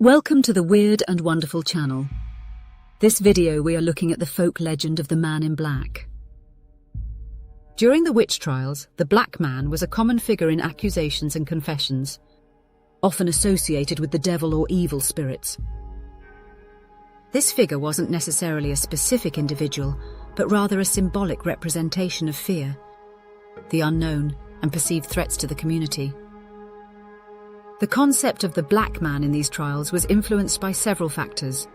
Welcome to the Weird and Wonderful channel. This video we are looking at the folk legend of the Man in Black. During the witch trials, the Black Man was a common figure in accusations and confessions, often associated with the devil or evil spirits. This figure wasn't necessarily a specific individual, but rather a symbolic representation of fear, the unknown, and perceived threats to the community. The concept of the Black Man in these trials was influenced by several factors.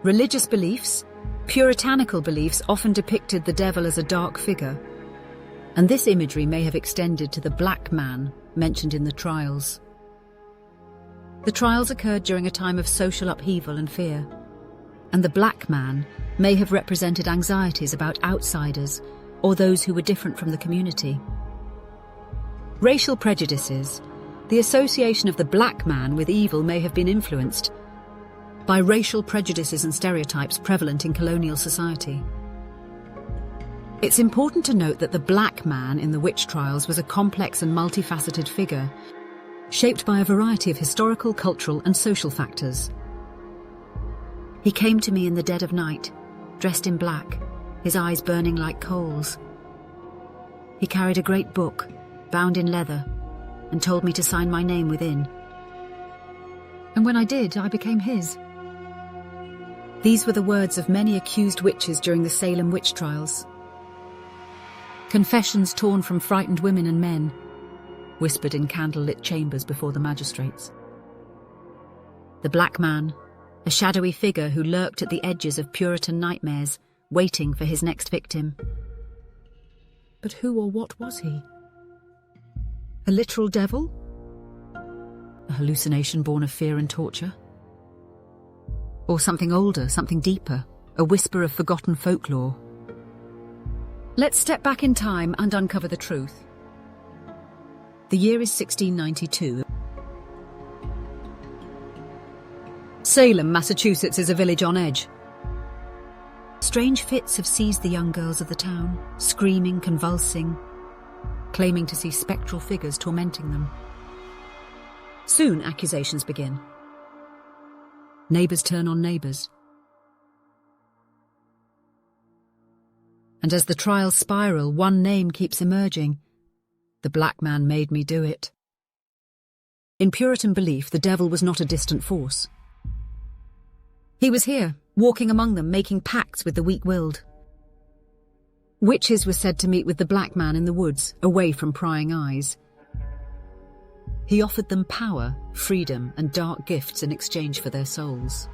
Religious beliefs, puritanical beliefs often depicted the devil as a dark figure, and this imagery may have extended to the Black Man mentioned in the trials. The trials occurred during a time of social upheaval and fear, and the Black Man may have represented anxieties about outsiders or those who were different from the community. Racial prejudices. The association of the Black Man with evil may have been influenced by racial prejudices and stereotypes prevalent in colonial society. It's important to note that the Black Man in the witch trials was a complex and multifaceted figure, shaped by a variety of historical, cultural, and social factors. He came to me in the dead of night, dressed in black, his eyes burning like coals. He carried a great book, bound in leather, and told me to sign my name within. And when I did, I became his. These were the words of many accused witches during the Salem witch trials. Confessions torn from frightened women and men, whispered in candlelit chambers before the magistrates. The Black Man, a shadowy figure who lurked at the edges of Puritan nightmares, waiting for his next victim. But who or what was he? A literal devil? A hallucination born of fear and torture? Or something older, something deeper, a whisper of forgotten folklore? Let's step back in time and uncover the truth. The year is 1692. Salem, Massachusetts is a village on edge. Strange fits have seized the young girls of the town, screaming, convulsing, claiming to see spectral figures tormenting them. Soon, accusations begin. Neighbours turn on neighbours. And as the trials spiral, one name keeps emerging. The Black Man made me do it. In Puritan belief, the devil was not a distant force. He was here, walking among them, making pacts with the weak-willed. Witches were said to meet with the Black Man in the woods, away from prying eyes. He offered them power, freedom, and dark gifts in exchange for their souls.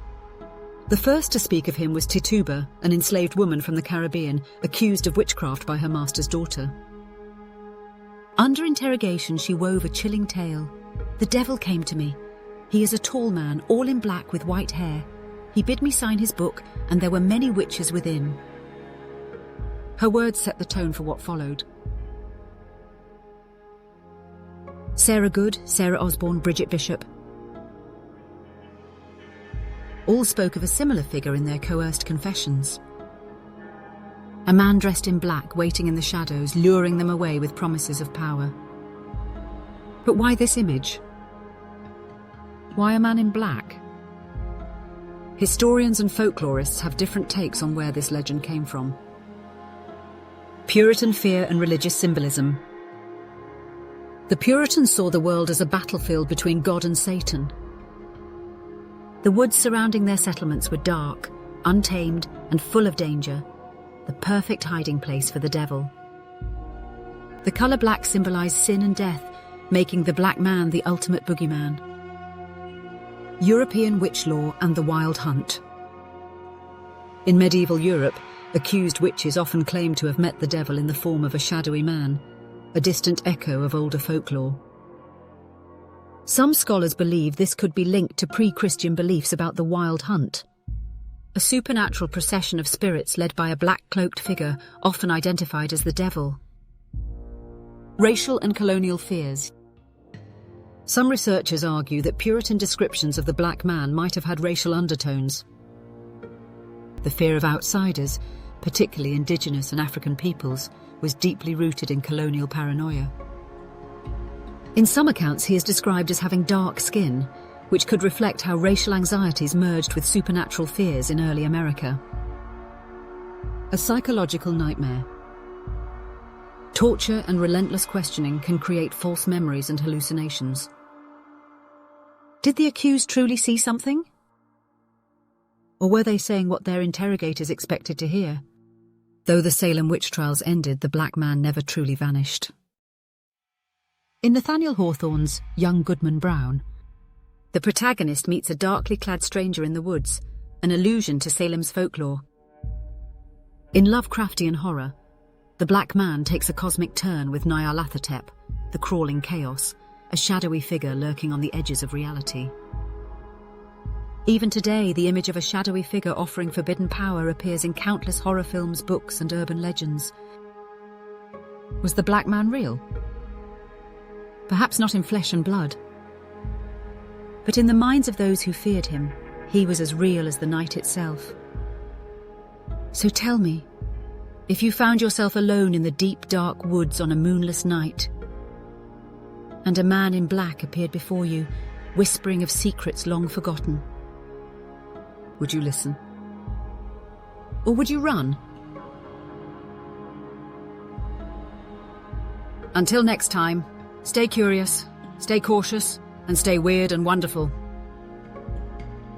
The first to speak of him was Tituba, an enslaved woman from the Caribbean, accused of witchcraft by her master's daughter. Under interrogation, she wove a chilling tale. The devil came to me. He is a tall man, all in black with white hair. He bid me sign his book, and there were many witches within. Her words set the tone for what followed. Sarah Good, Sarah Osborne, Bridget Bishop. All spoke of a similar figure in their coerced confessions. A man dressed in black, waiting in the shadows, luring them away with promises of power. But why this image? Why a man in black? Historians and folklorists have different takes on where this legend came from. Puritan fear and religious symbolism. The Puritans saw the world as a battlefield between God and Satan. The woods surrounding their settlements were dark, untamed, and full of danger, the perfect hiding place for the devil. The colour black symbolised sin and death, making the Black Man the ultimate boogeyman. European witch lore and the wild hunt. In medieval Europe, accused witches often claimed to have met the devil in the form of a shadowy man, a distant echo of older folklore. Some scholars believe this could be linked to pre-Christian beliefs about the wild hunt, a supernatural procession of spirits led by a black-cloaked figure, often identified as the devil. Racial and colonial fears. Some researchers argue that Puritan descriptions of the Black Man might have had racial undertones. The fear of outsiders, particularly indigenous and African peoples, was deeply rooted in colonial paranoia. In some accounts, he is described as having dark skin, which could reflect how racial anxieties merged with supernatural fears in early America. A psychological nightmare. Torture and relentless questioning can create false memories and hallucinations. Did the accused truly see something? Or were they saying what their interrogators expected to hear? Though the Salem witch trials ended, the black man never truly vanished. In Nathaniel Hawthorne's Young Goodman Brown, the protagonist meets a darkly clad stranger in the woods, an allusion to Salem's folklore. In Lovecraftian horror, the black man takes a cosmic turn with Nyarlathotep, the crawling chaos, a shadowy figure lurking on the edges of reality. Even today, the image of a shadowy figure offering forbidden power appears in countless horror films, books, and urban legends. Was the black man real? Perhaps not in flesh and blood, but in the minds of those who feared him, he was as real as the night itself. So tell me, if you found yourself alone in the deep, dark woods on a moonless night, and a man in black appeared before you, whispering of secrets long forgotten, would you listen? Or would you run? Until next time, stay curious, stay cautious, and stay weird and wonderful.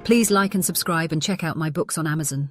Please like and subscribe and check out my books on Amazon.